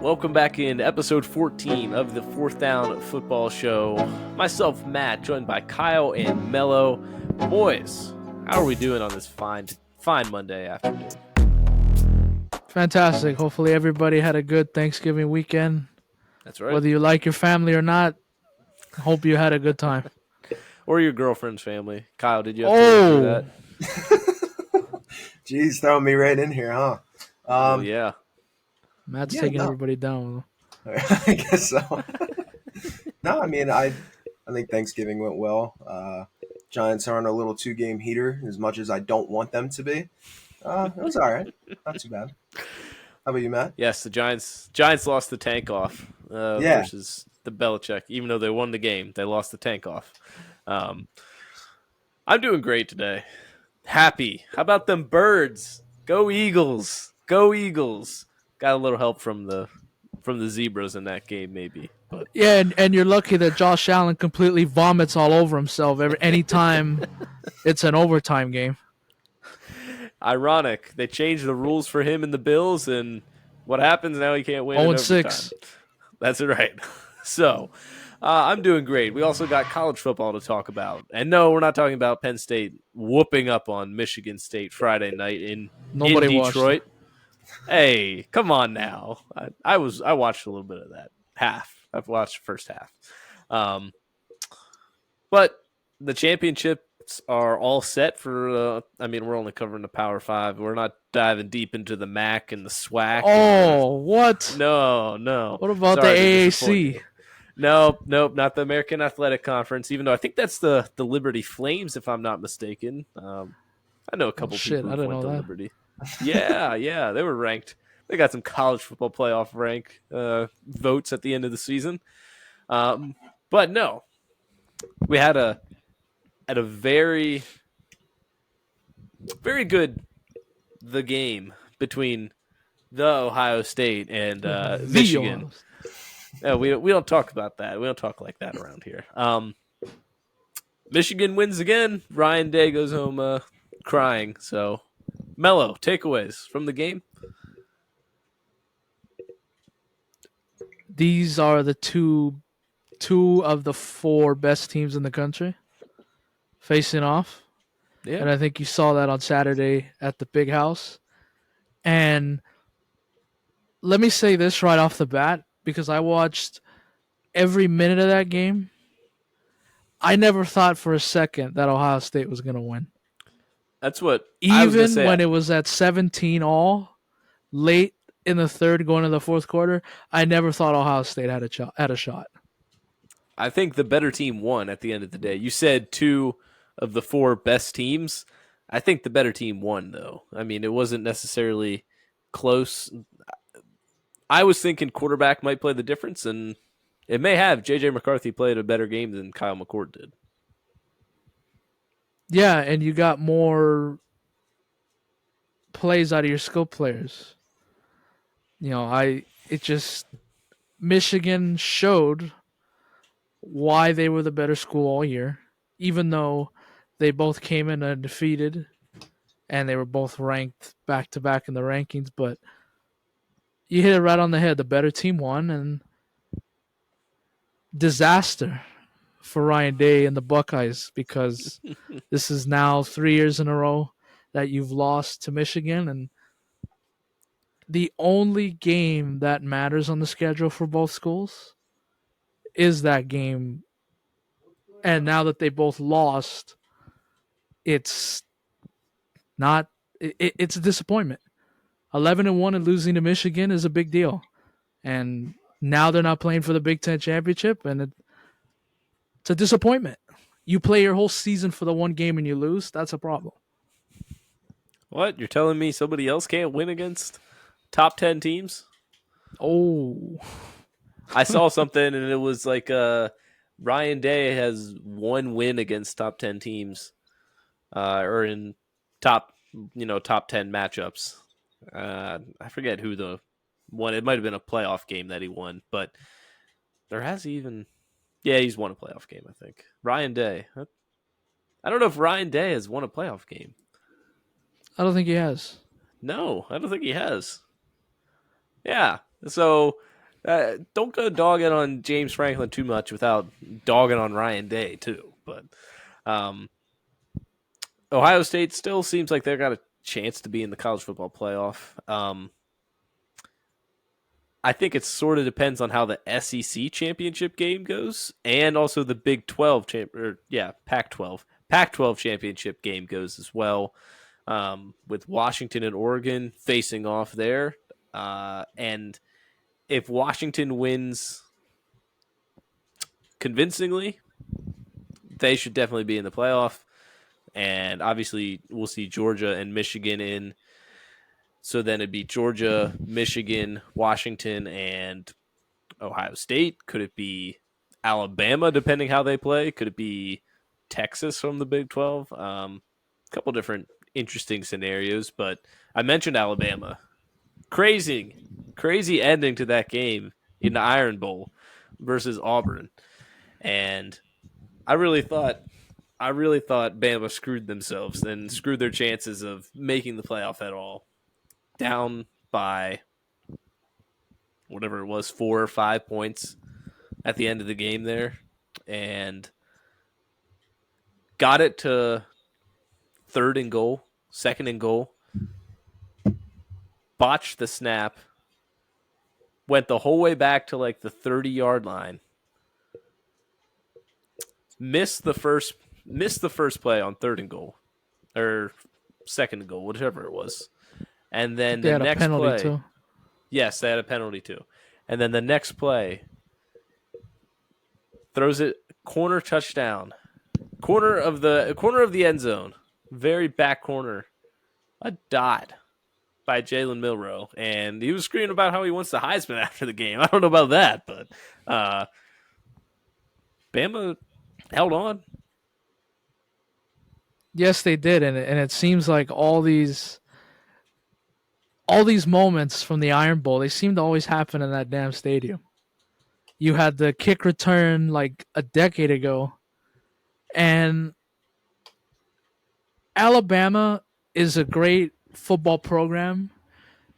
Welcome back in episode 14 of the Fourth Down Football Show. Myself, Matt, joined by Kyle and Melo. Boys, how are we doing on this fine Monday afternoon? Fantastic. Hopefully everybody had a good Thanksgiving weekend. That's right. Whether you like your family or not, hope you had a good time. Or your girlfriend's family. Kyle, did you have to live through that? Jeez, throwing me right in here, huh? Oh, yeah. Matt's taking everybody down. I guess so. No, I think Thanksgiving went well. Giants aren't a little two-game heater as much as I don't want them to be. It was all right. Not too bad. How about you, Matt? Yes, the Giants lost the tank off versus the Belichick. Even though they won the game, they lost the tank off. I'm doing great today. Happy. How about them birds? Go Eagles. Go Eagles. Got a little help from the Zebras in that game, maybe. But yeah, and you're lucky that Josh Allen completely vomits all over himself anytime it's an overtime game. Ironic. They changed the rules for him and the Bills, and what happens now? He can't win. 0-6. That's right. So, I'm doing great. We also got college football to talk about. And no, we're not talking about Penn State whooping up on Michigan State Friday night in Detroit. Hey, come on now. I watched a little bit of that half. I've watched the first half. But the championships are all set for, we're only covering the Power 5. We're not diving deep into the MAC and the SWAC. Oh, what? No. What about the AAC? Nope, not the American Athletic Conference, even though I think that's the Liberty Flames, if I'm not mistaken. I know a couple people who went to Liberty. Yeah, they were ranked. They got some college football playoff rank votes at the end of the season. But no, we had a very, very good game between the Ohio State and Michigan. We don't talk about that. We don't talk like that around here. Michigan wins again. Ryan Day goes home crying. So, Melo, takeaways from the game? These are the two of the four best teams in the country facing off. Yeah. And I think you saw that on Saturday at the Big House. And let me say this right off the bat, because I watched every minute of that game. I never thought for a second that Ohio State was going to win. That's what even when it was at 17 all late in the third going to the fourth quarter, I never thought Ohio State had a shot. I think the better team won at the end of the day. You said two of the four best teams. I think the better team won, though. I mean, it wasn't necessarily close. I was thinking quarterback might play the difference, and it may have. J.J. McCarthy played a better game than Kyle McCord did. Yeah, and you got more plays out of your skill players. Michigan showed why they were the better school all year, even though they both came in undefeated and they were both ranked back-to-back in the rankings, but you hit it right on the head. The better team won, and disaster for Ryan Day and the Buckeyes, because this is now 3 years in a row that you've lost to Michigan, and the only game that matters on the schedule for both schools is that game. And now that they both lost, it's a disappointment. 11-1 and losing to Michigan is a big deal. And now they're not playing for the Big Ten championship, and it's a disappointment. You play your whole season for the one game and you lose, that's a problem. What? You're telling me somebody else can't win against top 10 teams? Oh. I saw something, and it was like Ryan Day has one win against top 10 teams or in top 10 matchups. I forget who the one. It might have been a playoff game that he won, but there has even. Yeah, he's won a playoff game, I think. Ryan Day. I don't know if Ryan Day has won a playoff game. I don't think he has. No, I don't think he has. Yeah. So don't go dogging on James Franklin too much without dogging on Ryan Day too. But um, Ohio State still seems like they've got a chance to be in the college football playoff. I think it sort of depends on how the SEC championship game goes, and also the Big 12 Pac-12 championship game goes as well. With Washington and Oregon facing off there, and if Washington wins convincingly, they should definitely be in the playoff. And obviously, we'll see Georgia and Michigan in. So then it'd be Georgia, Michigan, Washington, and Ohio State. Could it be Alabama, depending how they play? Could it be Texas from the Big 12? A couple different interesting scenarios, but I mentioned Alabama. Crazy ending to that game in the Iron Bowl versus Auburn. And I really thought Bama screwed themselves and screwed their chances of making the playoff at all. Down by whatever it was, 4 or 5 points at the end of the game there, and got it to second and goal, botched the snap, went the whole way back to like the 30-yard line, missed the first play on third and goal or second and goal, whichever it was. And then They the had a next penalty play, too. yes, they had a penalty too. And then the next play, throws it corner touchdown, corner of the end zone, very back corner, a dot by Jalen Milroe, and he was screaming about how he wants the Heisman after the game. I don't know about that, but Bama held on. Yes, they did, and it seems like all these moments from the Iron Bowl, they seem to always happen in that damn stadium. You had the kick return like a decade ago, and Alabama is a great football program,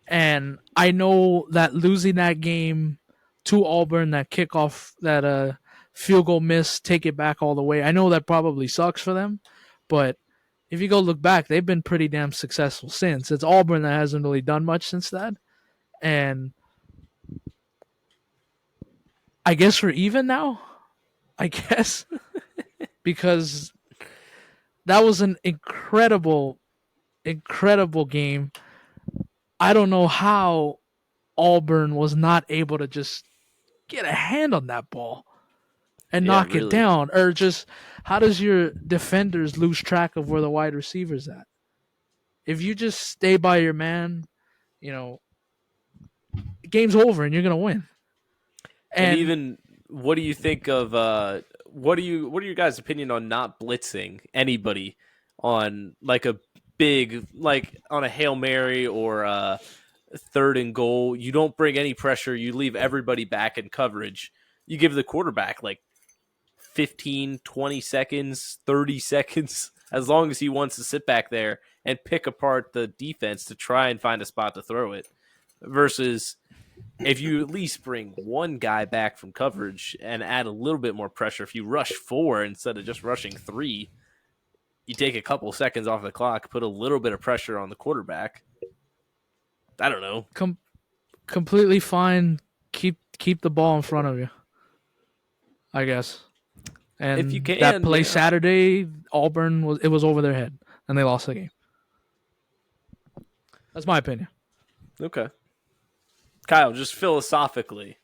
and I know that losing that game to Auburn, that kickoff, that field goal miss, take it back all the way. I know that probably sucks for them, but if you go look back, they've been pretty damn successful since. It's Auburn that hasn't really done much since that, and I guess we're even now. I guess because that was an incredible game. I don't know how Auburn was not able to just get a hand on that ball and Yeah, knock it really. down, or just how does your defenders lose track of where the wide receivers at? If you just stay by your man, you know, game's over and you're gonna win. And And even, what do you think of what are your guys' opinion on not blitzing anybody on like a big, like on a Hail Mary or a third and goal? You don't bring any pressure, you leave everybody back in coverage. You give the quarterback like 15, 20 seconds, 30 seconds, as long as he wants to sit back there and pick apart the defense to try and find a spot to throw it. Versus if you at least bring one guy back from coverage and add a little bit more pressure, if you rush 4 instead of just rushing 3, you take a couple seconds off the clock, put a little bit of pressure on the quarterback. I don't know. completely fine. Keep the ball in front of you, I guess. If you And that can, play yeah. Saturday, Auburn was over their head and they lost the game. That's my opinion. Okay. Kyle, just philosophically,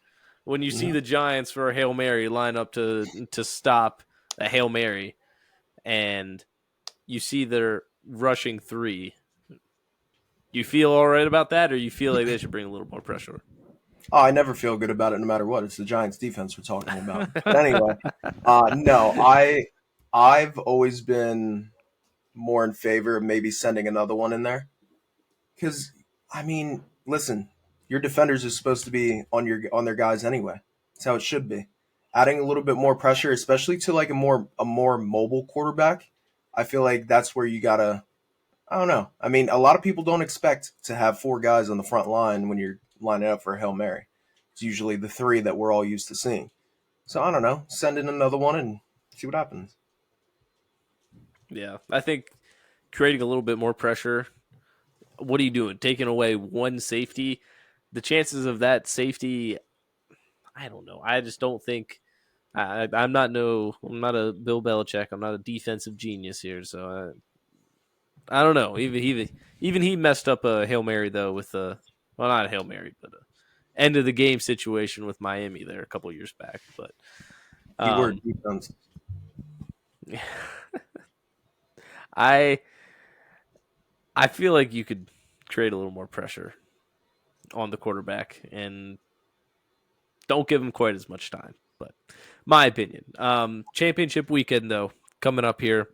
when you see Yeah. the Giants for a Hail Mary line up to stop a Hail Mary, and you see they're rushing 3, you feel all right about that, or you feel like they should bring a little more pressure? Oh, I never feel good about it, no matter what. It's the Giants' defense we're talking about. But anyway, no, I've always been more in favor of maybe sending another one in there because I mean, listen, your defenders are supposed to be on their guys anyway. That's how it should be. Adding a little bit more pressure, especially to like a more mobile quarterback, I feel like that's where you gotta. I don't know. I mean, a lot of people don't expect to have 4 guys on the front line when you're lining up for a Hail Mary. It's usually the three that we're all used to seeing. So I don't know. Send in another one and see what happens. Yeah, I think creating a little bit more pressure. What are you doing? Taking away one safety? The chances of that safety, I don't know. I just don't think. I'm not I'm not a Bill Belichick. I'm not a defensive genius here, so I don't know. Even he messed up a Hail Mary though with a well, not a Hail Mary, but a end of the game situation with Miami there a couple years back. But Keyword um, defense. I I feel like you could create a little more pressure on the quarterback and don't give him quite as much time. But my opinion. Championship weekend though coming up here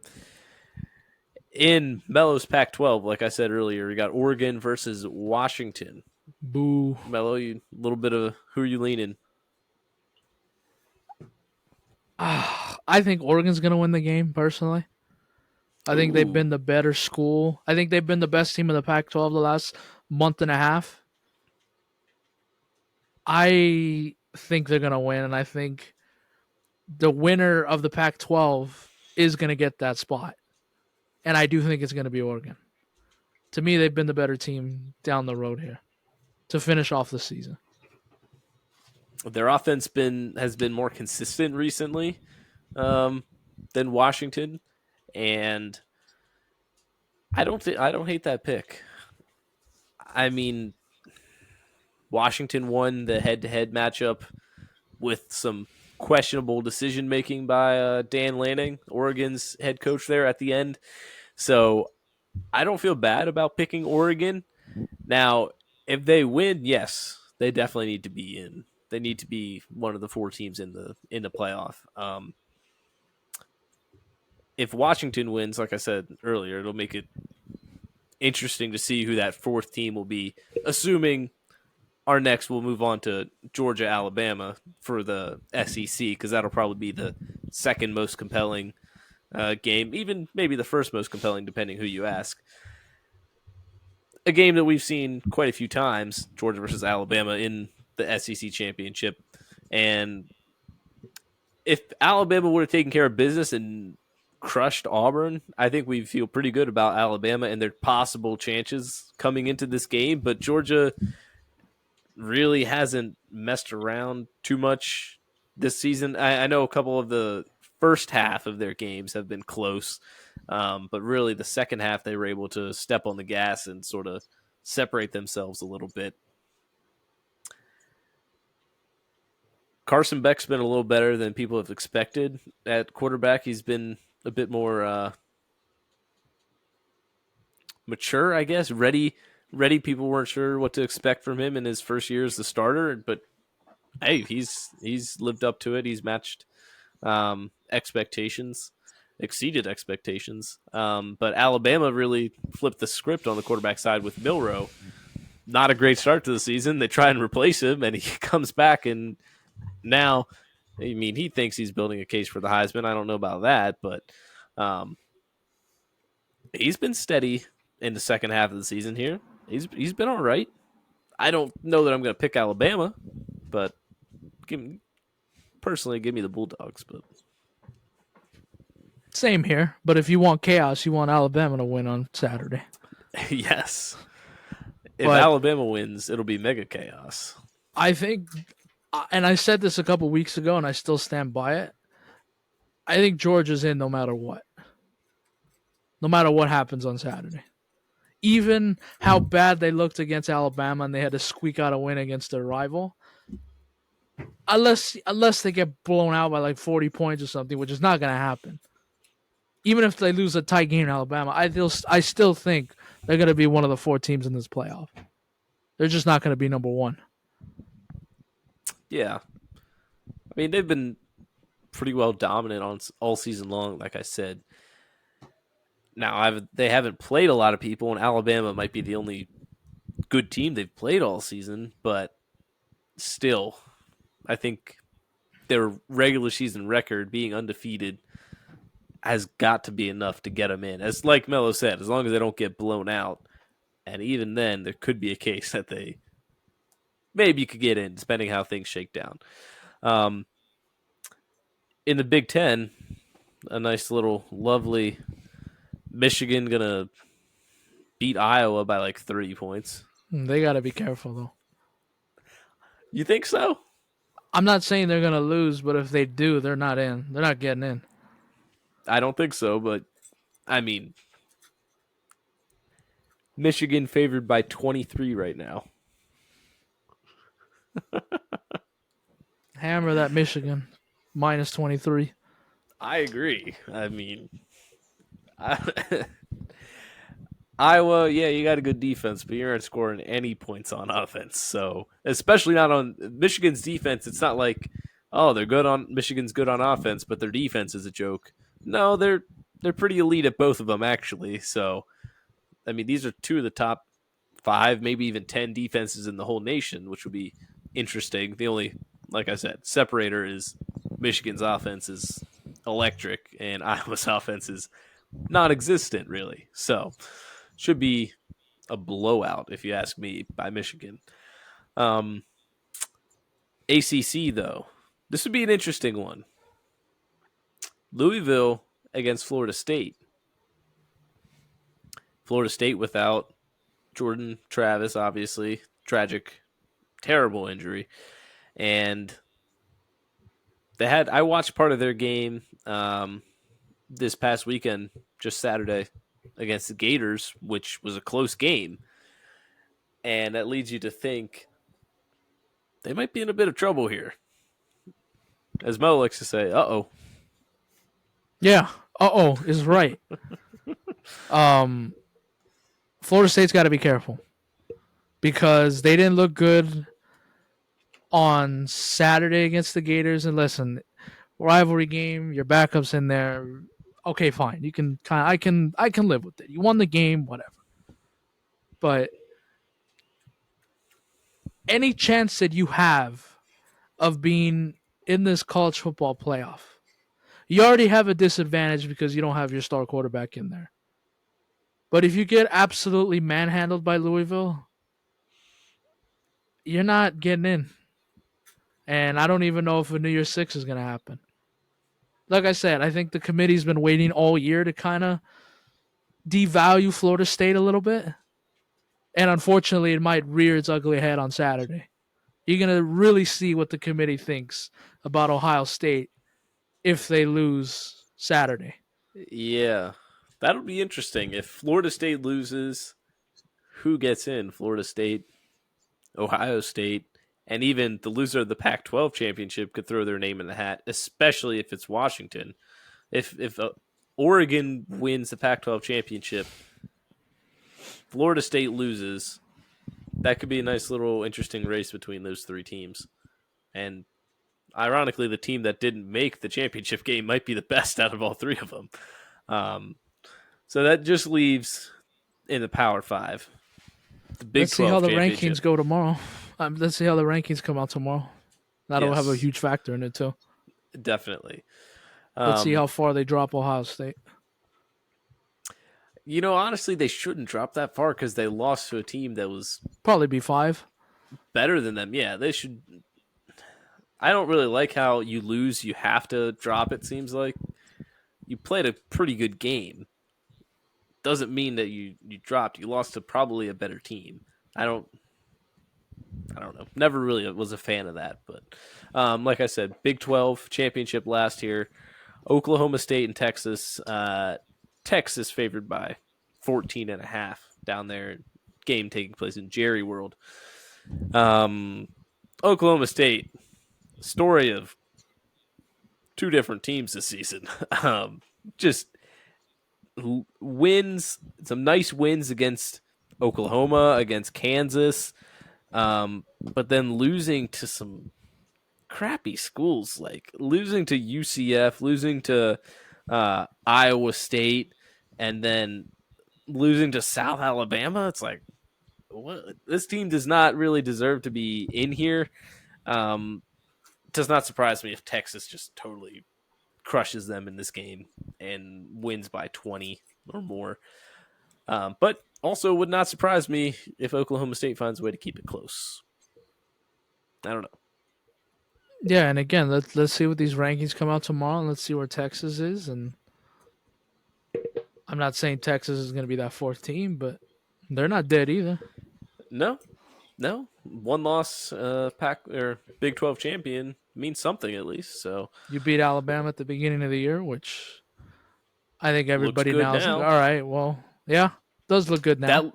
in Melo's Pac-12. Like I said earlier, we got Oregon versus Washington. Boo. Melo, you a little bit of who are you leaning? I think Oregon's going to win the game, personally. I think they've Ooh, been the better school. I think they've been the best team in the Pac 12 the last month and a half. I think they're going to win, and I think the winner of the Pac 12 is going to get that spot. And I do think it's going to be Oregon. To me, they've been the better team down the road here to finish off the season. their offense has been more consistent recently than Washington, and I don't hate that pick. I mean, Washington won the head-to-head matchup with some questionable decision making by Dan Lanning, Oregon's head coach there at the end. So I don't feel bad about picking Oregon. Now, if they win, yes, they definitely need to be in. They need to be one of the four teams in the playoff. If Washington wins, like I said earlier, it'll make it interesting to see who that fourth team will be. Assuming our next will move on to Georgia, Alabama for the SEC because that'll probably be the second most compelling game, even maybe the first most compelling, depending who you ask. A game that we've seen quite a few times, Georgia versus Alabama in the SEC championship. And if Alabama would have taken care of business and crushed Auburn, I think we feel pretty good about Alabama and their possible chances coming into this game. But Georgia really hasn't messed around too much this season. I know a couple of the first half of their games have been close, but really the second half they were able to step on the gas and sort of separate themselves a little bit. Carson Beck's been a little better than people have expected at quarterback. He's been a bit more mature, I guess. Ready. People weren't sure what to expect from him in his first year as the starter, but hey, he's lived up to it. He's matched expectations, exceeded expectations. But Alabama really flipped the script on the quarterback side with Milroe. Not a great start to the season. They try and replace him, and he comes back, and now, I mean, he thinks he's building a case for the Heisman. I don't know about that, but he's been steady in the second half of the season here. He's been all right. I don't know that I'm going to pick Alabama, but personally, give me the Bulldogs. But Same here, but if you want chaos, you want Alabama to win on Saturday. yes, if But Alabama wins, it'll be mega chaos. I think, and I said this a couple weeks ago, and I still stand by it. I think Georgia's in no matter what. No matter what happens on Saturday. Even how bad they looked against Alabama and they had to squeak out a win against their rival. Unless they get blown out by like 40 points or something, which is not going to happen. Even if they lose a tight game in Alabama, I still think they're going to be one of the four teams in this playoff. They're just not going to be number one. Yeah, I mean they've been pretty well dominant on all season long, like I said. Now they haven't played a lot of people, and Alabama might be the only good team they've played all season, but still, I think their regular season record being undefeated has got to be enough to get them in. As like Melo said, as long as they don't get blown out, and even then, there could be a case that they maybe you could get in, depending how things shake down. Um, in the Big Ten, a nice little lovely Michigan gonna beat Iowa by like 30 points. They got to be careful though. You think so? I'm not saying they're gonna lose, but if they do, they're not in. They're not getting in. I don't think so, but I mean, Michigan favored by 23 right now. Hammer that Michigan minus 23. I agree. I mean, I, Iowa, yeah, you got a good defense, but you're not scoring any points on offense. So, especially not on Michigan's defense, it's not like, oh, Michigan's good on offense, but their defense is a joke. No, they're pretty elite at both of them actually. So, I mean, these are two of the top 5, maybe even 10 defenses in the whole nation, which would be interesting. The only, like I said, separator is Michigan's offense is electric and Iowa's offense is non-existent, really. So, should be a blowout, if you ask me, by Michigan. Um, ACC, though, this would be an interesting one. Louisville against Florida State. Florida State without Jordan Travis, obviously. Tragic, terrible injury. And I watched part of their game this past weekend, just Saturday, against the Gators, which was a close game. And that leads you to think they might be in a bit of trouble here. As Melo likes to say, uh-oh. Yeah, is right. Florida State's got to be careful because they didn't look good on Saturday against the Gators. And listen, rivalry game, your backup's in there. Okay, fine. You can I can live with it. You won the game, whatever. But any chance that you have of being in this college football playoff, you already have a disadvantage because you don't have your star quarterback in there. But if you get absolutely manhandled by Louisville, you're not getting in. And I don't even know if a New Year's Six is going to happen. Like I said, I think the committee's been waiting all year to kind of devalue Florida State a little bit. And unfortunately, it might rear its ugly head on Saturday. You're going to really see what the committee thinks about Ohio State if they lose Saturday. Yeah, that'll be interesting. If Florida State loses, who gets in? Florida State, Ohio State, and even the loser of the Pac-12 championship could throw their name in the hat, especially if it's Washington. If Oregon wins the Pac-12 championship, Florida State loses, that could be a nice little interesting race between those 3 teams. And ironically, the team that didn't make the championship game might be the best out of all 3 of them. So that just leaves in the Power 5. The Big Let's see 12 how the championship. rankings go tomorrow. Let's see how the rankings come out tomorrow. That'll have a huge factor in it, too. Definitely. Let's see how far they drop Ohio State. Honestly, they shouldn't drop that far because they lost to a team that was probably be 5 better than them. Yeah, they should. I don't really like how you lose, you have to drop. It seems like you played a pretty good game. Doesn't mean that you dropped. You lost to probably a better team. I don't know. Never really was a fan of that, but like I said, Big 12 championship last year. Oklahoma State and Texas. Texas favored by 14.5 down there. Game taking place in Jerry World. Oklahoma State, story of 2 different teams this season. Just wins, some nice wins against Oklahoma, against Kansas, but then losing to some crappy schools, like losing to UCF, losing to Iowa State, and then losing to South Alabama. It's like, what? This team does not really deserve to be in here. Does not surprise me if Texas just totally crushes them in this game and wins by 20 or more. But also would not surprise me if Oklahoma State finds a way to keep it close. I don't know. Yeah, and again, let's see what these rankings come out tomorrow, and let's see where Texas is. And I'm not saying Texas is going to be that fourth team, but they're not dead either. No, no, one loss, pack or Big 12 champion means something at least. So You beat Alabama at the beginning of the year, which I think looks everybody good now is like, now. all right, well, yeah, does look good now.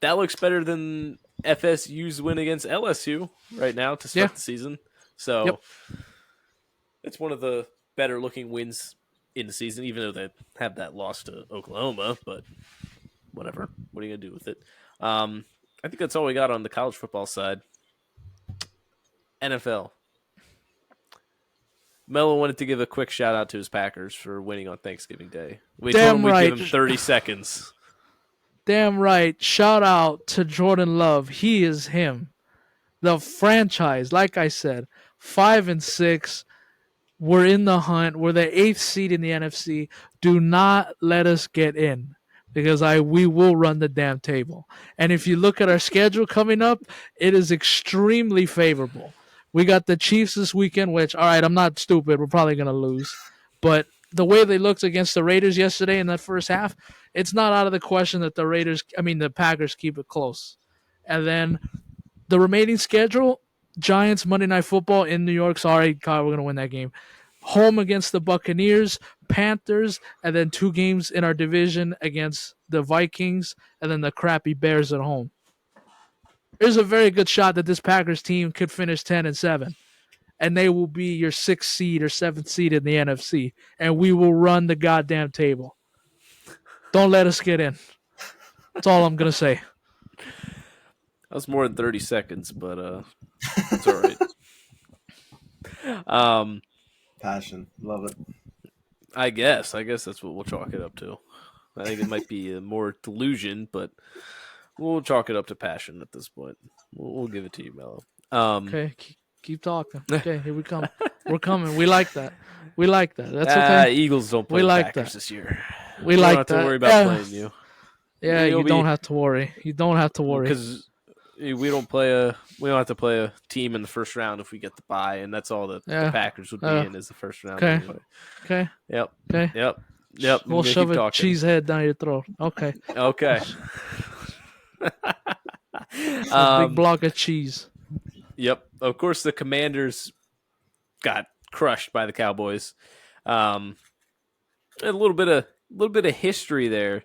That looks better than FSU's win against LSU right now to Yeah, start the season. yep. So it's one of the better looking wins in the season, even though they have that loss to Oklahoma. But whatever. What are you gonna do with it? I think that's all we got on the college football side. NFL. Melo wanted to give a quick shout out to his Packers for winning on Thanksgiving Day. We told him Damn we'd give right. him 30 seconds. Damn right. Shout out to Jordan Love. He is him. The franchise, like I said, 5-6. We're in the hunt. We're the 8th seed in the NFC. Do not let us get in because we will run the damn table. And if you look at our schedule coming up, it is extremely favorable. We got the Chiefs this weekend, which, all right, I'm not stupid. We're probably going to lose. But the way they looked against the Raiders yesterday in that first half, it's not out of the question that the Packers keep it close. And then the remaining schedule, Giants Monday Night Football in New York. Sorry, Kyle, we're gonna win that game. Home against the Buccaneers, Panthers, and then 2 games in our division against the Vikings, and then the crappy Bears at home. There's a very good shot that this Packers team could finish 10-7, and they will be your 6th seed or 7th seed in the NFC, and we will run the goddamn table. Don't let us get in. That's all I'm gonna say. That was more than 30 seconds, but it's all right. Passion, love it. I guess that's what we'll chalk it up to. I think it might be more delusion, but we'll chalk it up to passion at this point. We'll give it to you, Mello. Okay, keep talking. Okay, here we come. We're coming. We like that. We like that. That's okay. Eagles don't play We the like Packers that. this year. We don't like have that. to worry about playing you. Yeah, you don't have to worry. You don't have to worry. Because we don't have to play a team in the first round if we get the bye, and that's all that the Packers would be in is the first round okay. anyway. Okay. Yep. Okay. Yep. We'll shove a cheese head down your throat. Okay. Okay. A big block of cheese. Yep. Of course, the Commanders got crushed by the Cowboys. A little bit of history there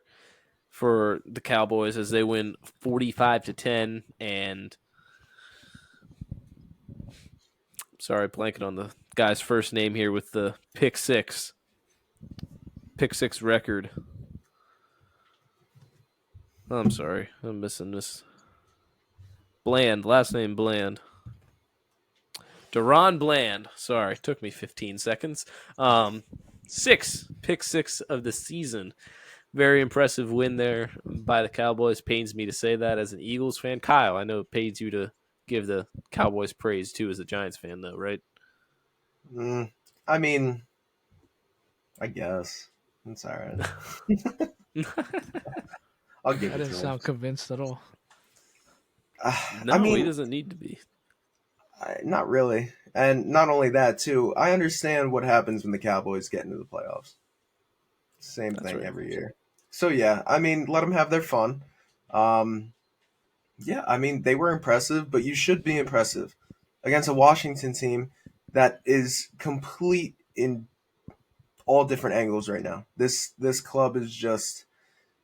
for the Cowboys as they win 45-10, and sorry, blanking on the guy's first name here with the pick six record. I'm sorry, I'm missing this. Bland, last name Bland. Deron Bland. Sorry, took me 15 seconds. Pick six of the season. Very impressive win there by the Cowboys. Pains me to say that as an Eagles fan. Kyle, I know it pains you to give the Cowboys praise too as a Giants fan, though, right? I mean, I guess it's all right. I'll give I it didn't to sound him. convinced at all. No, I mean, he doesn't need to be. not really. And not only that, too, I understand what happens when the Cowboys get into the playoffs. Same That's thing right. every year. So, yeah, I mean, let them have their fun. Yeah, I mean, they were impressive, but you should be impressive against a Washington team that is complete in all different angles right now. This club is just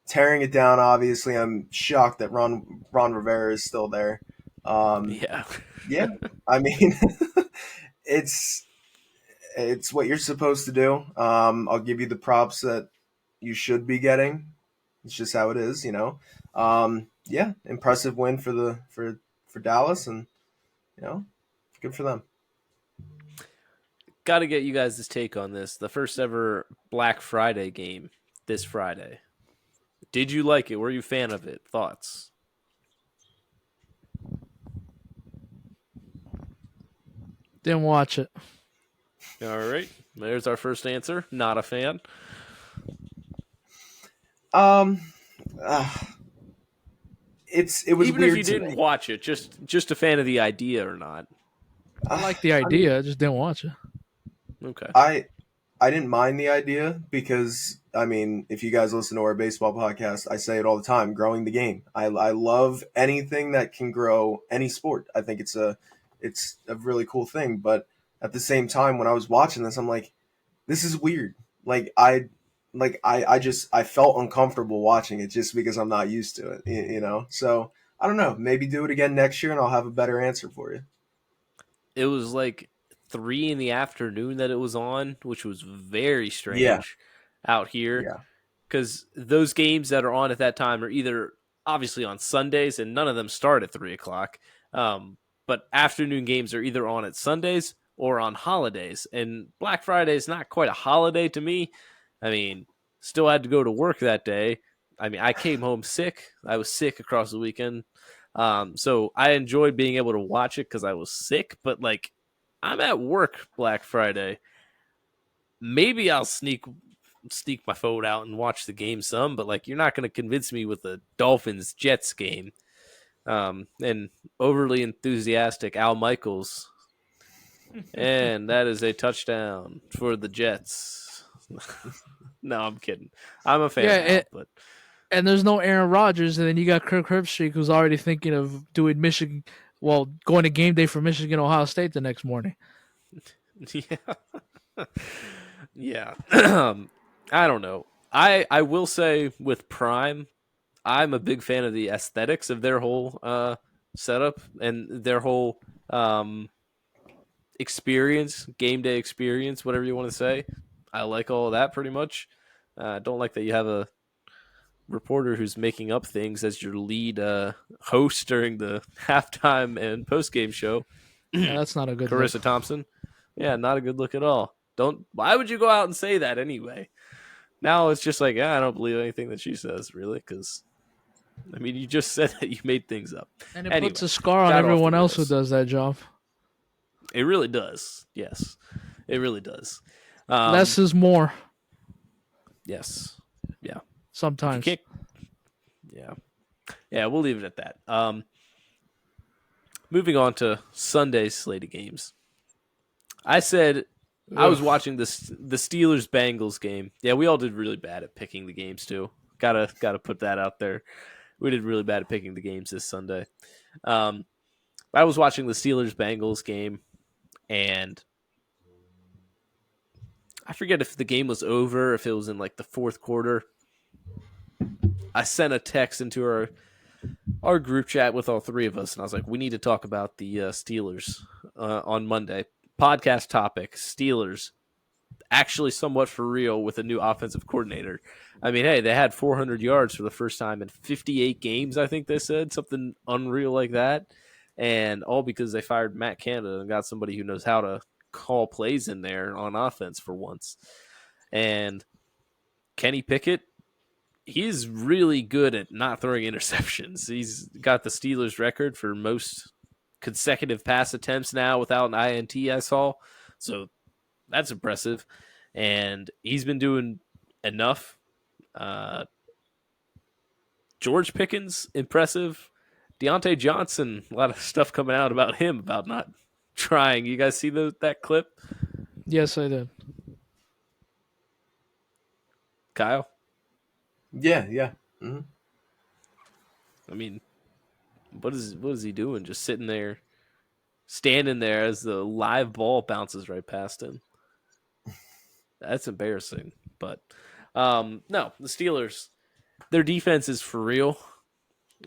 tearing it down. Obviously, I'm shocked that Ron Rivera is still there. Yeah. Yeah, I mean, it's it's what you're supposed to do. I'll give you the props that you should be getting. It's just how it is, you know. Yeah, impressive win for Dallas, and you know, good for them. Got to get you guys' take on this. The first ever Black Friday game this Friday. Did you like it? Were you a fan of it? Thoughts? Didn't watch it. All right. There's our first answer. Not a fan. Um, it was Even weird if you to didn't me. watch it, just a fan of the idea or not. I like the I mean, idea. I just didn't watch it. Okay. I didn't mind the idea because I mean, if you guys listen to our baseball podcast, I say it all the time: growing the game. I love anything that can grow any sport. I think it's a really cool thing. But at the same time, when I was watching this, I'm like, this is weird. Like I just I felt uncomfortable watching it just because I'm not used to it. You know, so I don't know. Maybe do it again next year, and I'll have a better answer for you. It was like 3 in the afternoon that it was on, which was very Yeah, strange out here. yeah, Because those games that are on at that time are either obviously on Sundays, and none of them start at 3 o'clock. But afternoon games are either on at Sundays or on holidays, and Black Friday is not quite a holiday to me. I mean, still had to go to work that day. I mean, I came home sick. I was sick across the weekend. So I enjoyed being able to watch it because I was sick, but like I'm at work Black Friday. Maybe I'll sneak my phone out and watch the game some, but like you're not going to convince me with the Dolphins Jets game. And overly enthusiastic Al Michaels, and that is a touchdown for the Jets. No, I'm kidding. I'm a Yeah, fan of Al, but and there's no Aaron Rodgers, and then you got Kirk Herbstreit, who's already thinking of doing Michigan. Well, going to game day for Michigan, Ohio State the next morning. yeah, yeah. I don't know. I will say with Prime, I'm a big fan of the aesthetics of their whole setup and their whole experience, game day experience, whatever you want to say. I like all of that pretty much. Don't like that you have a reporter who's making up things as your lead host during the halftime and post game show. Yeah, that's not a good look. Carissa Thompson. Yeah, not a good look at all. Don't. Why would you go out and say that anyway? Now it's just like, I don't believe anything that she says, really, because I mean, you just said that you made things up. And it Anyway, puts a scar on got off the everyone else who rails. does that job. It really does. Yes, it really does. Less is more Yes. Yeah. If you sometimes. can't. Yeah. Yeah. We'll leave it at that. Moving on to Sunday's slate of games. I said I was watching the Steelers Bengals game. Yeah, we all did really bad at picking the games too. Gotta put that out there. We did really bad at picking the games this Sunday. Um, I was watching the Steelers Bengals game, and I forget if the game was over, if it was in like the fourth quarter. I sent a text into our group chat with all three of us, and I was like, "We need to talk about the Steelers on Monday." Podcast topic: Steelers actually somewhat for real with a new offensive coordinator. I mean, hey, they had 400 yards for the first time in 58 games. I think they said something unreal like that, and all because they fired Matt Canada and got somebody who knows how to call plays in there on offense for once. And Kenny Pickett, he's really good at not throwing interceptions. He's got the Steelers record for most consecutive pass attempts now without an INT, I saw. So that's impressive. And he's been doing enough. George Pickens, impressive. Deontay Johnson, a lot of stuff coming out about him, about not trying. You guys see that clip? Yes, I did. Kyle? yeah, yeah. Hmm. I mean, what is he doing? Just sitting there, standing there as the live ball bounces right past him. That's embarrassing. But no, the Steelers, their defense is for real.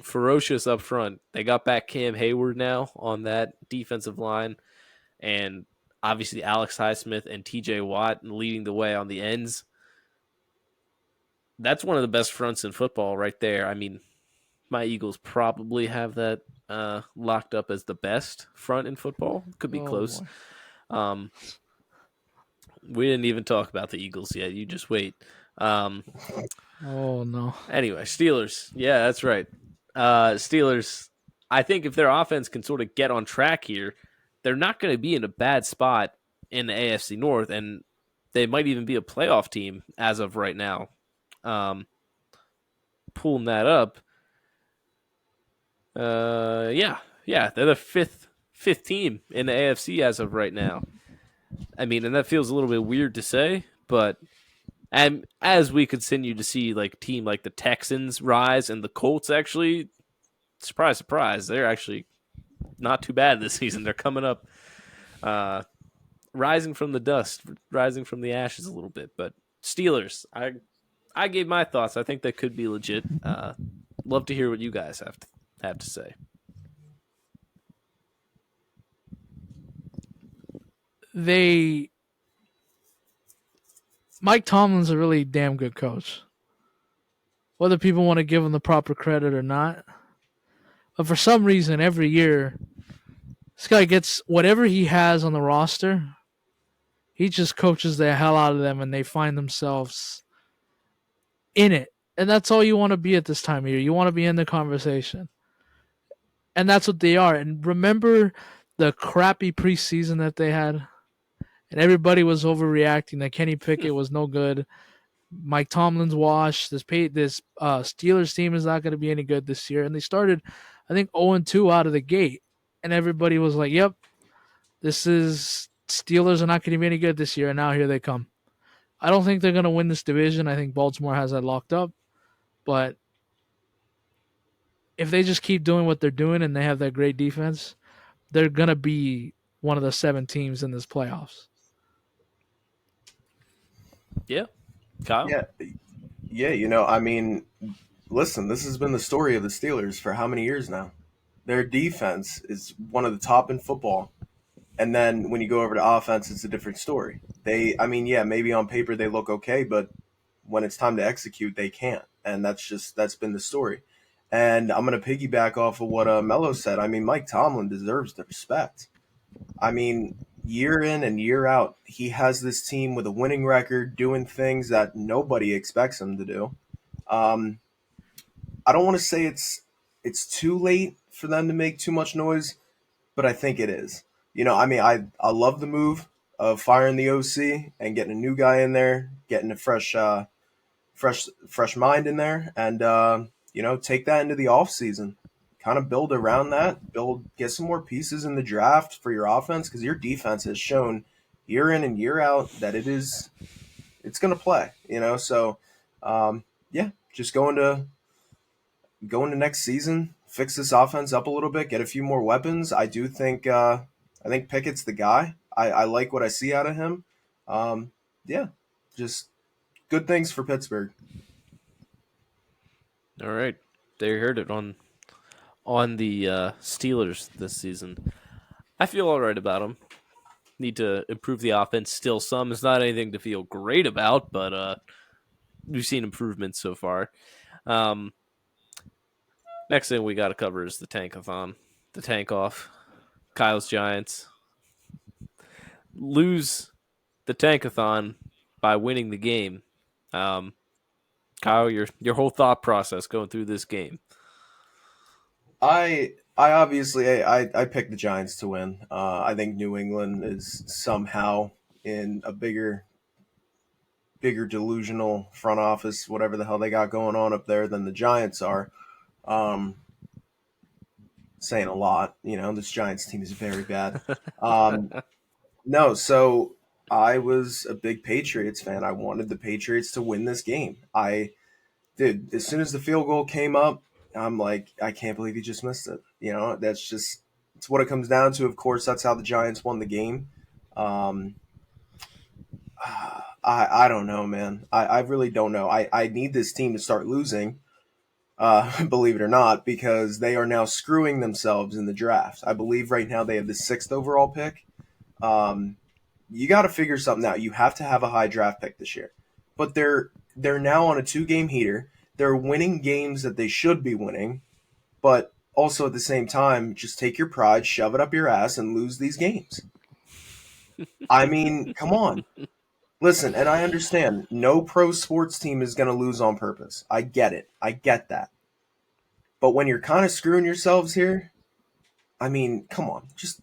Ferocious up front. They got back Cam Hayward now on that defensive line. And obviously Alex Highsmith and TJ Watt leading the way on the ends. That's one of the best fronts in football right there. I mean, my Eagles probably have that locked up as the best front in football. Could be Oh close. boy. Um, we didn't even talk about the Eagles yet. You just wait. Oh no. Anyway, Steelers. Yeah, that's right. Steelers. I think if their offense can sort of get on track here, they're not going to be in a bad spot in the AFC North, and they might even be a playoff team as of right now. Pulling that up. Yeah, they're the fifth fifth team in the AFC as of right now. I mean, and that feels a little bit weird to say, but and as we continue to see like team like the Texans rise and the Colts actually, surprise, surprise, they're actually not too bad this season. They're coming up, uh, rising from the dust, rising from the ashes a little bit. But Steelers, I gave my thoughts. I think they could be legit. Love to hear what you guys have to say. They Mike Tomlin's a really damn good coach. Whether people want to give him the proper credit or not, but for some reason, every year this guy gets whatever he has on the roster. He just coaches the hell out of them, and they find themselves in it. And that's all you want to be at this time of year. You want to be in the conversation. And that's what they are. And remember the crappy preseason that they had? And everybody was overreacting that Kenny Pickett was no good. Mike Tomlin's washed. This Steelers team is not going to be any good this year. And they started, I think, 0-2 out of the gate. And everybody was like, yep, this is Steelers are not going to be any good this year. And now here they come. I don't think they're going to win this division. I think Baltimore has that locked up. But if they just keep doing what they're doing and they have that great defense, they're going to be one of the 7 teams in this playoffs. Yeah, Kyle. Yeah, yeah. You know, I mean, listen, this has been the story of the Steelers for how many years now? Their defense is one of the top in football, and then when you go over to offense, it's a different story. I mean, yeah, maybe on paper they look okay, but when it's time to execute, they can't, and that's been the story. And I'm gonna piggyback off of what Melo said. I mean, Mike Tomlin deserves the respect. I mean, year in and year out, he has this team with a winning record, doing things that nobody expects him to do. Um, I don't want to say it's too late for them to make too much noise, but I think it is. You know, I mean, I love the move of firing the OC and getting a new guy in there, getting a fresh mind in there, and take that into the off season. Kind of build around that, get some more pieces in the draft for your offense, because your defense has shown year in and year out that it's going to play. So yeah, just going to next season, fix this offense up a little bit, get a few more weapons. I think Pickett's the guy. I like what I see out of him. Yeah, just good things for Pittsburgh. All right, there you heard it on the Steelers this season. I feel all right about them. Need to improve the offense still some. It's not anything to feel great about, but we've seen improvements so far. Next thing we got to cover is the tankathon, the tank off. Kyle's Giants lose the tankathon by winning the game. Kyle, your whole thought process going through this game. I obviously I picked the Giants to win. I think New England is somehow in a bigger delusional front office, whatever the hell they got going on up there, than the Giants are. Um, Saying a lot, this Giants team is very bad. No, so I was a big Patriots fan. I wanted the Patriots to win this game. I did. As soon as the field goal came up, I'm like, I can't believe he just missed it. It's what it comes down to. Of course, that's how the Giants won the game. Um, I don't know, man. I really don't know. I need this team to start losing, believe it or not, because they are now screwing themselves in the draft. I believe right now they have the 6th overall pick. You got to figure something out. You have to have a high draft pick this year, but they're now on a 2-game heater. They're winning games that they should be winning, but also at the same time, just take your pride, shove it up your ass, and lose these games. I mean, come on. Listen, and I understand no pro sports team is going to lose on purpose. I get it. I get that. But when you're kind of screwing yourselves here, I mean, come on. Just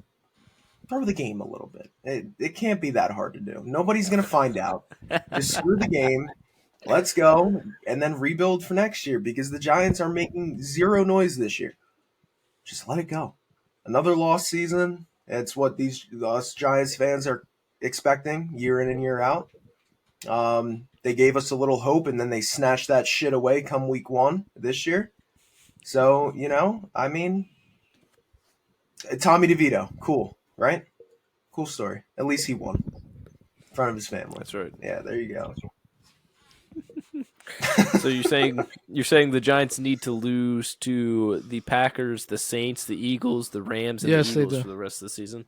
throw the game a little bit. It can't be that hard to do. Nobody's going to find out. Just screw the game. Let's go, and then rebuild for next year, because the Giants are making zero noise this year. Just let it go. Another lost season. It's what us Giants fans are expecting year in and year out. They gave us a little hope, and then they snatched that shit away come week 1 this year. So, I mean, Tommy DeVito, cool, right? Cool story. At least he won in front of his family. That's right. Yeah, there you go. So you're saying the Giants need to lose to the Packers, the Saints, the Eagles, the Rams, and Yes, the they Eagles do. for the rest of the season?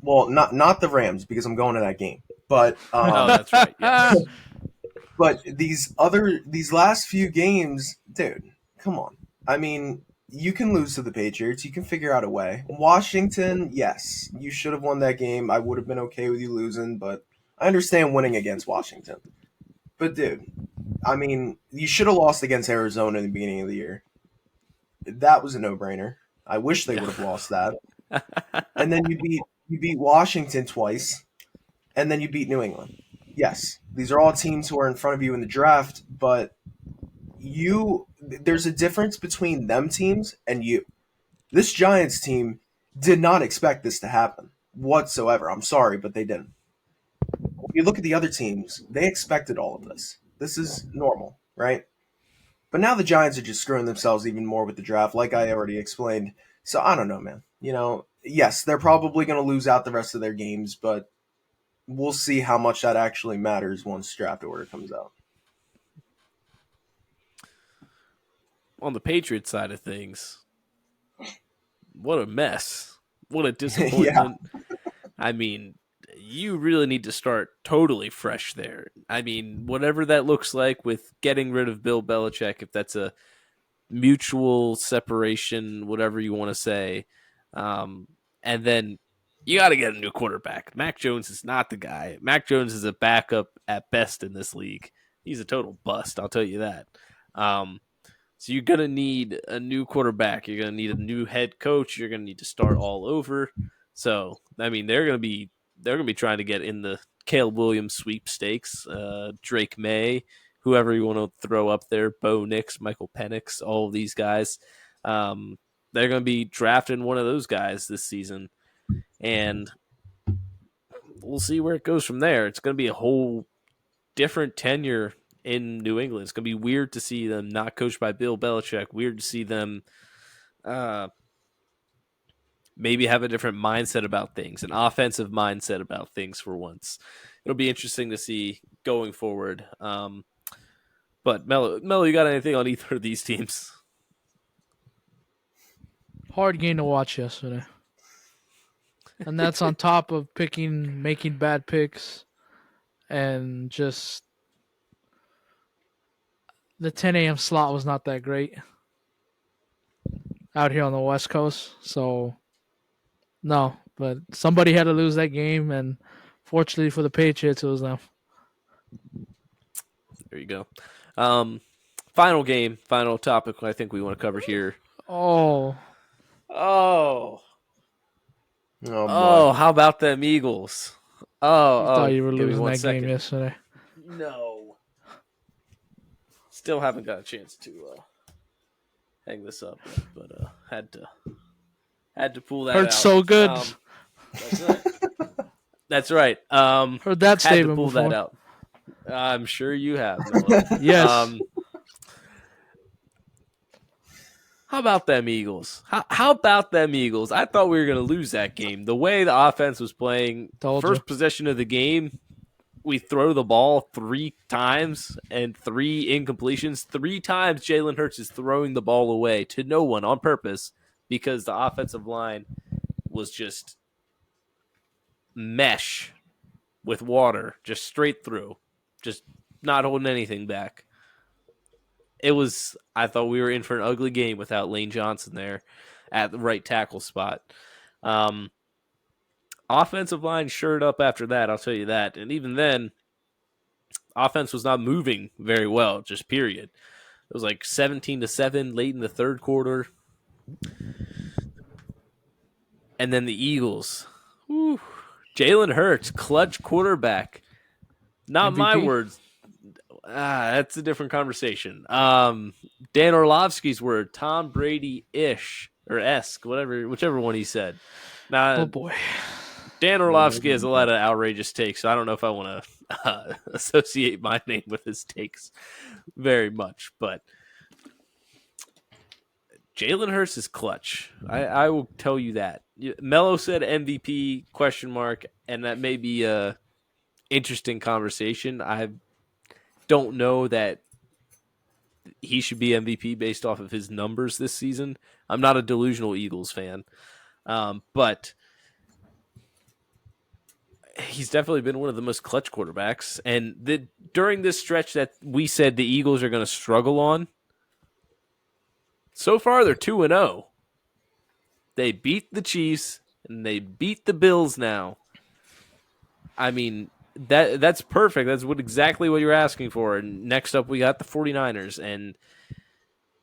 Well, not the Rams because I'm going to that game, but Oh, that's right. Yes. but these last few games, dude, come on. I mean, you can lose to the Patriots. You can figure out a way. Washington, yes, you should have won that game. I would have been okay with you losing, but I understand winning against Washington. But dude, I mean, you should have lost against Arizona in the beginning of the year. That was a no-brainer. I wish they would have lost that. And then you beat Washington twice, and then you beat New England. Yes, these are all teams who are in front of you in the draft, but there's a difference between them teams and you. This Giants team did not expect this to happen whatsoever. I'm sorry, but they didn't. When you look at the other teams, they expected all of this. This is normal, right? But now the Giants are just screwing themselves even more with the draft, like I already explained. So I don't know, man. Yes, they're probably going to lose out the rest of their games, but we'll see how much that actually matters once draft order comes out. On the Patriots side of things, what a mess. What a disappointment. I mean, you really need to start totally fresh there. I mean, whatever that looks like with getting rid of Bill Belichick, if that's a mutual separation, whatever you want to say. And then you got to get a new quarterback. Mac Jones is not the guy. Mac Jones is a backup at best in this league. He's a total bust, I'll tell you that. So you're going to need a new quarterback. You're going to need a new head coach. You're going to need to start all over. So, I mean, they're going to be trying to get in the Caleb Williams sweepstakes, Drake May, whoever you want to throw up there, Bo Nix, Michael Penix, all of these guys. They're going to be drafting one of those guys this season. And we'll see where it goes from there. It's going to be a whole different tenure in New England. It's going to be weird to see them not coached by Bill Belichick. Weird to see them maybe have a different mindset about things, an offensive mindset about things for once. It'll be interesting to see going forward. But Melo, you got anything on either of these teams? Hard game to watch yesterday. And that's on top of making bad picks, and just the 10 a.m. slot was not that great out here on the West Coast. So, no, but somebody had to lose that game, and fortunately for the Patriots, it was them. There you go. Final game, final topic I think we want to cover here. Oh, how about them Eagles? you thought you were give me losing 1 that second. game yesterday. No. Still haven't got a chance to hang this up yet, but had to pull that out. Hurts so good. That's right. That's right. Heard that had to statement pull before. that out. I'm sure you have. Noah. Yes. How about them Eagles? How about them Eagles? I thought we were going to lose that game. The way the offense was playing, Told first you. possession of the game, we throw the ball 3 times and 3 incompletions. 3 times Jalen Hurts is throwing the ball away to no one on purpose because the offensive line was just mesh with water, just straight through, just not holding anything back. I thought we were in for an ugly game without Lane Johnson there at the right tackle spot. Offensive line shored up after that, I'll tell you that. And even then, offense was not moving very well, just period. It was like 17-7 late in the third quarter. And then the Eagles. Jalen Hurts, clutch quarterback. Not MVP? my words. That's a different conversation. Dan Orlovsky's word, Tom Brady-ish or esque, whichever one he said. Now, Oh boy. Dan Orlovsky has a lot of outrageous takes, so I don't know if I want to associate my name with his takes very much. But Jalen Hurts is clutch. I will tell you that. Melo said MVP question mark, and that may be a interesting conversation. I don't know that he should be MVP based off of his numbers this season. I'm not a delusional Eagles fan, but he's definitely been one of the most clutch quarterbacks. And during this stretch that we said the Eagles are going to struggle on, so far they're 2-0. They beat the Chiefs and they beat the Bills now. I mean, that's perfect. That's exactly what you're asking for. And next up, we got the 49ers, and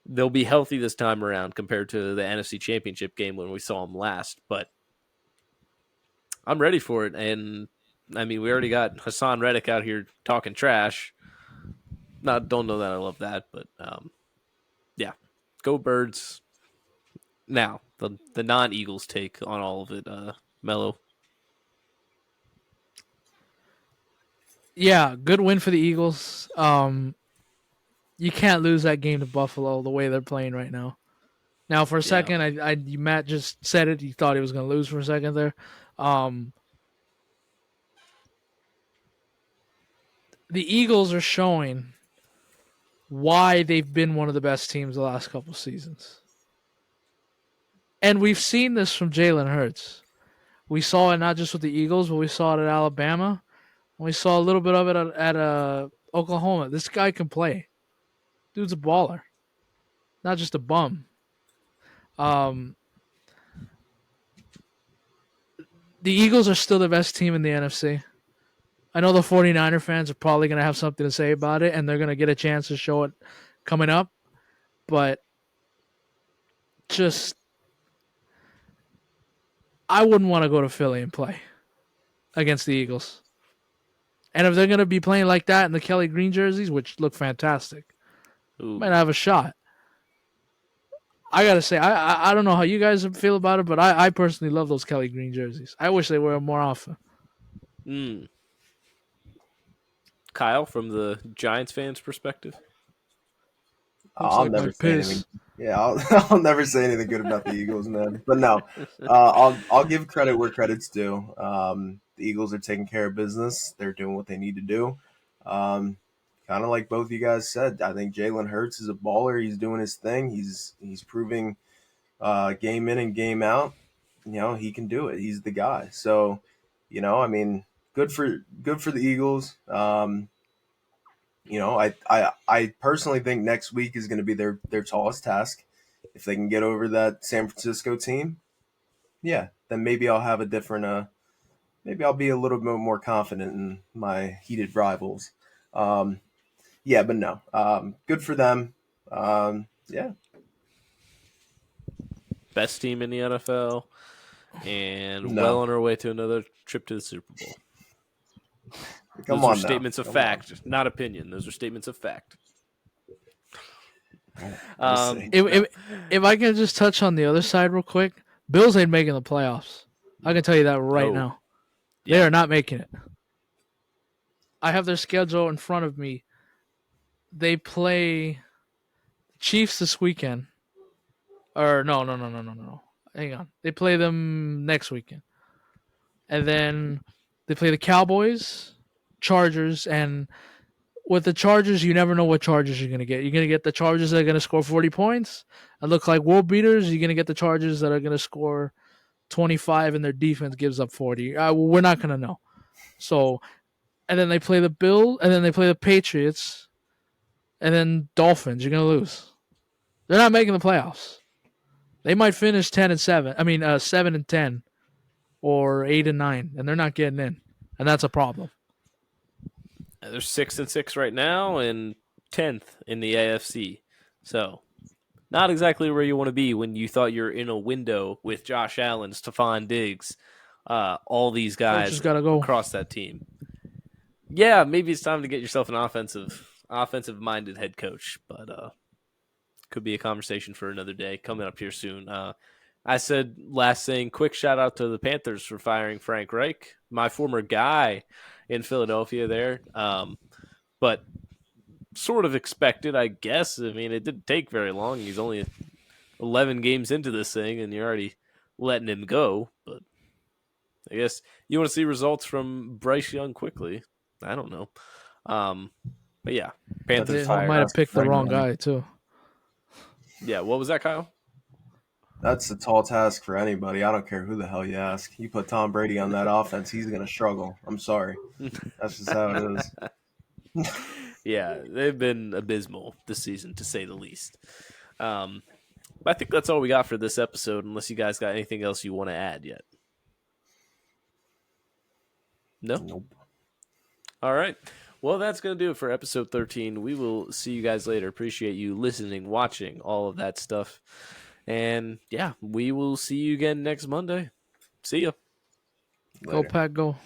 they'll be healthy this time around compared to the NFC Championship game when we saw them last. But I'm ready for it. And, I mean, we already got Hassan Reddick out here talking trash. Don't know that I love that, but yeah. Go Birds. Now, the non-Eagles take on all of it, Melo. Yeah, good win for the Eagles. You can't lose that game to Buffalo the way they're playing right now. Now, for a second, Matt just said it. He thought he was going to lose for a second there. The Eagles are showing why they've been one of the best teams the last couple seasons. And we've seen this from Jalen Hurts. We saw it not just with the Eagles, but we saw it at Alabama. And we saw a little bit of it at Oklahoma. This guy can play. Dude's a baller. Not just a bum. The Eagles are still the best team in the NFC. I know the 49er fans are probably going to have something to say about it, and they're going to get a chance to show it coming up. But just, I wouldn't want to go to Philly and play against the Eagles. And if they're going to be playing like that in the Kelly Green jerseys, which look fantastic, might have a shot. I got to say, I don't know how you guys feel about it, but I personally love those Kelly Green jerseys. I wish they were more often. Kyle, from the Giants fans' perspective? I'll like never my say piss. anything. Yeah, I'll never say anything good about the Eagles, man. But no, I'll give credit where credit's due. The Eagles are taking care of business. They're doing what they need to do. Kind of like both of you guys said, I think Jalen Hurts is a baller. He's doing his thing. He's proving game in and game out. You know, he can do it. He's the guy. So, you know, I mean, good for the Eagles. You know, I personally think next week is going to be their tallest task. If they can get over that San Francisco team, yeah, then maybe I'll have a different. Maybe I'll be a little bit more confident in my heated rivals. Yeah, but no, good for them. Yeah, Best team in the NFL, and well no, on our way to another trip to the Super Bowl. come Those are on now. statements of fact, not opinion. Those are statements of fact. If I can just touch on the other side real quick, Bills ain't making the playoffs. I can tell you that right now. They are not making it. I have their schedule in front of me. They play Chiefs this weekend. Or no. Hang on. They play them next weekend. And then they play the Cowboys, Chargers, and with the Chargers, you never know what Chargers you're going to get. You're going to get the Chargers that are going to score 40 points and look like world beaters. You're going to get the Chargers that are going to score 25 and their defense gives up 40. We're not going to know. So, and then they play the Bills, and then they play the Patriots, and then Dolphins. You're going to lose. They're not making the playoffs. They might finish 10-7. I mean, 7-10 or 8-9, and they're not getting in. And that's a problem. They're 6-6 right now and 10th in the AFC. So, not exactly where you want to be when you thought you're in a window with Josh Allen, Stephon Diggs, all these guys just gotta go across that team. Yeah, maybe it's time to get yourself an offensive-minded head coach, but could be a conversation for another day coming up here soon. I said last thing, quick shout out to the Panthers for firing Frank Reich, my former guy in Philadelphia there. But sort of expected, I guess. I mean, it didn't take very long. He's only 11 games into this thing, and you're already letting him go. But I guess you want to see results from Bryce Young quickly. I don't know. But yeah, Panthers He fired. might have picked the Frank wrong Reich. guy too. Yeah, what was that, Kyle? That's a tall task for anybody. I don't care who the hell you ask. You put Tom Brady on that offense, he's going to struggle. I'm sorry. That's just how it is. Yeah, they've been abysmal this season, to say the least. But I think that's all we got for this episode, unless you guys got anything else you want to add yet. No? Nope. All right. Well, that's going to do it for episode 13. We will see you guys later. Appreciate you listening, watching, all of that stuff. And yeah, we will see you again next Monday. See ya. Go Later. Pack, go.